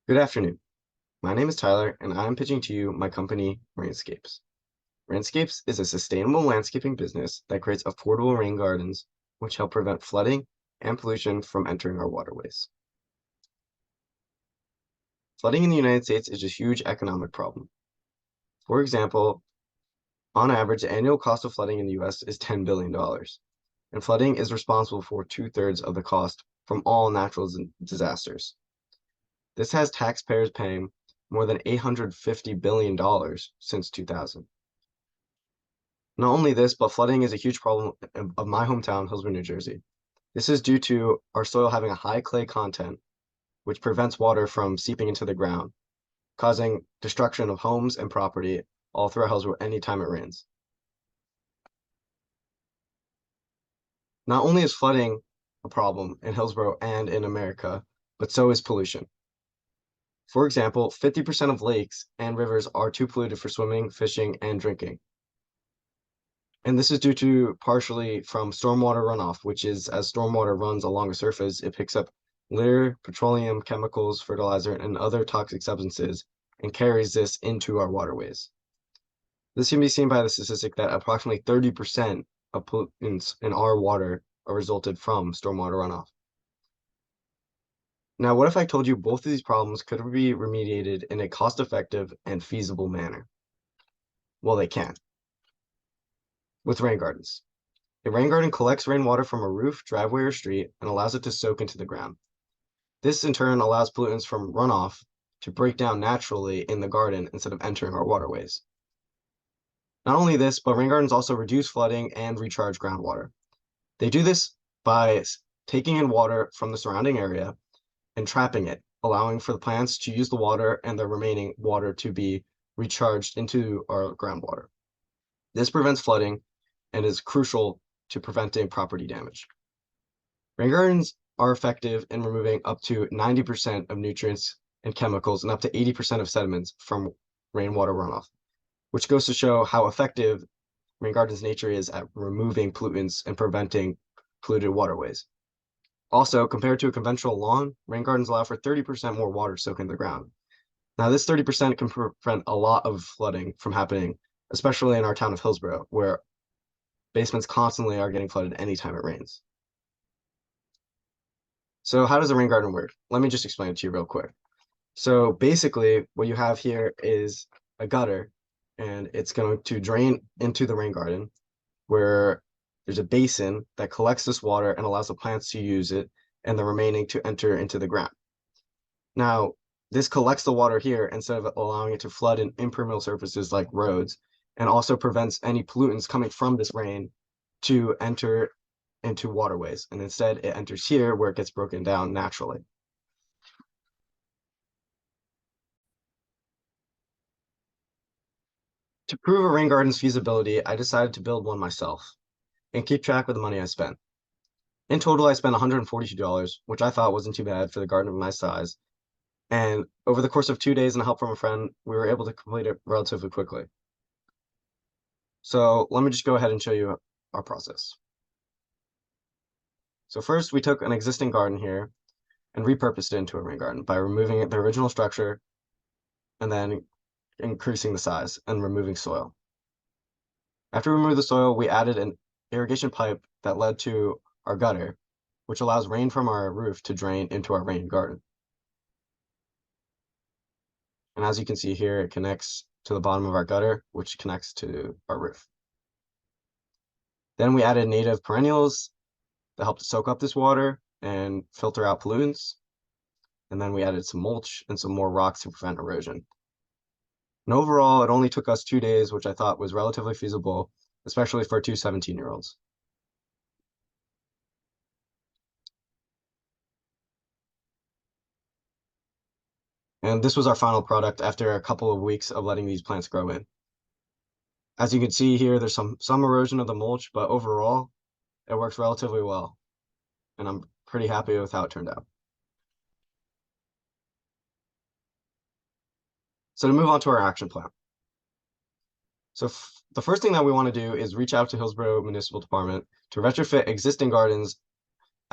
Good afternoon. My name is Tyler, and I'm pitching to you my company, RainScapes. RainScapes is a sustainable landscaping business that creates affordable rain gardens, which help prevent flooding and pollution from entering our waterways. Flooding in the United States is a huge economic problem. For example, on average, the annual cost of flooding in the US is $10 billion, and flooding is responsible for 2/3 of the cost from all natural disasters. This has taxpayers paying more than $850 billion since 2000. Not only this, but flooding is a huge problem of my hometown, Hillsborough, New Jersey. This is due to our soil having a high clay content, which prevents water from seeping into the ground, causing destruction of homes and property all throughout Hillsborough anytime it rains. Not only is flooding a problem in Hillsborough and in America, but so is pollution. For example, 50% of lakes and rivers are too polluted for swimming, fishing, and drinking. And this is due to partially from stormwater runoff, which is as stormwater runs along a surface, it picks up litter, petroleum, chemicals, fertilizer, and other toxic substances and carries this into our waterways. This can be seen by the statistic that approximately 30% of pollutants in our water are resulted from stormwater runoff. Now, what if I told you both of these problems could be remediated in a cost-effective and feasible manner? Well, they can. With rain gardens. A rain garden collects rainwater from a roof, driveway, or street and allows it to soak into the ground. This in turn allows pollutants from runoff to break down naturally in the garden instead of entering our waterways. Not only this, but rain gardens also reduce flooding and recharge groundwater. They do this by taking in water from the surrounding area and trapping it, allowing for the plants to use the water and the remaining water to be recharged into our groundwater. This prevents flooding and is crucial to preventing property damage. Rain gardens are effective in removing up to 90% of nutrients and chemicals and up to 80% of sediments from rainwater runoff, which goes to show how effective rain gardens' nature is at removing pollutants and preventing polluted waterways. Also, compared to a conventional lawn, rain gardens allow for 30% more water soaked in the ground. Now, this 30% can prevent a lot of flooding from happening, especially in our town of Hillsborough, where basements constantly are getting flooded anytime it rains. So how does a rain garden work? Let me just explain it to you real quick. So basically, what you have here is a gutter, and it's going to drain into the rain garden, where there's a basin that collects this water and allows the plants to use it, and the remaining to enter into the ground. Now, this collects the water here instead of allowing it to flood in impermeable surfaces like roads, and also prevents any pollutants coming from this rain to enter into waterways. And instead, it enters here where it gets broken down naturally. To prove a rain garden's feasibility, I decided to build one myself and keep track of the money I spent. In total, I spent $142, which I thought wasn't too bad for the garden of my size. And over the course of 2 days and help from a friend, we were able to complete it relatively quickly. So let me just go ahead and show you our process. So first, we took an existing garden here and repurposed it into a rain garden by removing the original structure and then increasing the size and removing soil. After we removed the soil, we added an irrigation pipe that led to our gutter, which allows rain from our roof to drain into our rain garden. And as you can see here, it connects to the bottom of our gutter, which connects to our roof. Then we added native perennials that help to soak up this water and filter out pollutants. And then we added some mulch and some more rocks to prevent erosion. And overall, it only took us 2 days, which I thought was relatively feasible, especially for two 17-year-olds. And this was our final product after a couple of weeks of letting these plants grow in. As you can see here, there's some erosion of the mulch, but overall, it works relatively well. And I'm pretty happy with how it turned out. So to move on to our action plan. So the first thing that we want to do is reach out to Hillsborough Municipal Department to retrofit existing gardens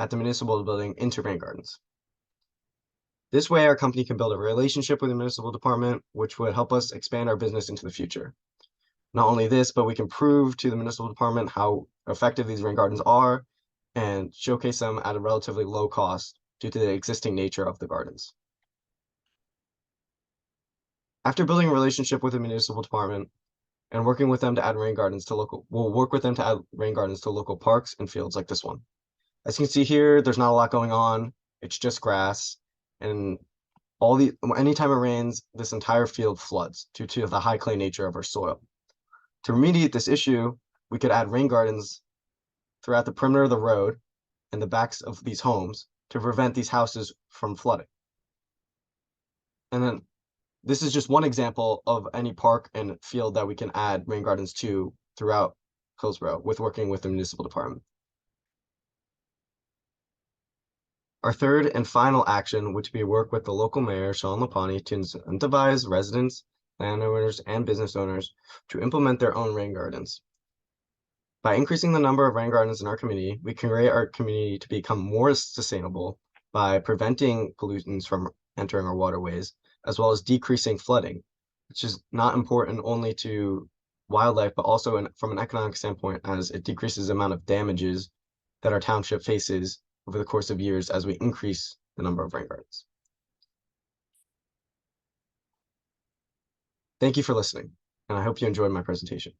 at the municipal building into rain gardens. This way, our company can build a relationship with the municipal department, which would help us expand our business into the future. Not only this, but we can prove to the municipal department how effective these rain gardens are and showcase them at a relatively low cost due to the existing nature of the gardens. After building a relationship with the municipal department and working with them to add rain gardens to we'll work with them to add rain gardens to local parks and fields like this one. As you can see here, there's not a lot going on. It's just grass, and anytime it rains, this entire field floods due to the high clay nature of our soil. To remediate this issue, we could add rain gardens throughout the perimeter of the road and the backs of these homes to prevent these houses from flooding. And then this is just one example of any park and field that we can add rain gardens to throughout Hillsborough with working with the municipal department. Our third and final action would be work with the local mayor, Sean Lapani, to incentivize residents, landowners, and business owners to implement their own rain gardens. By increasing the number of rain gardens in our community, we can create our community to become more sustainable by preventing pollutants from entering our waterways, as well as decreasing flooding, which is not important only to wildlife, but also from an economic standpoint, as it decreases the amount of damages that our township faces over the course of years as we increase the number of rain gardens. Thank you for listening, and I hope you enjoyed my presentation.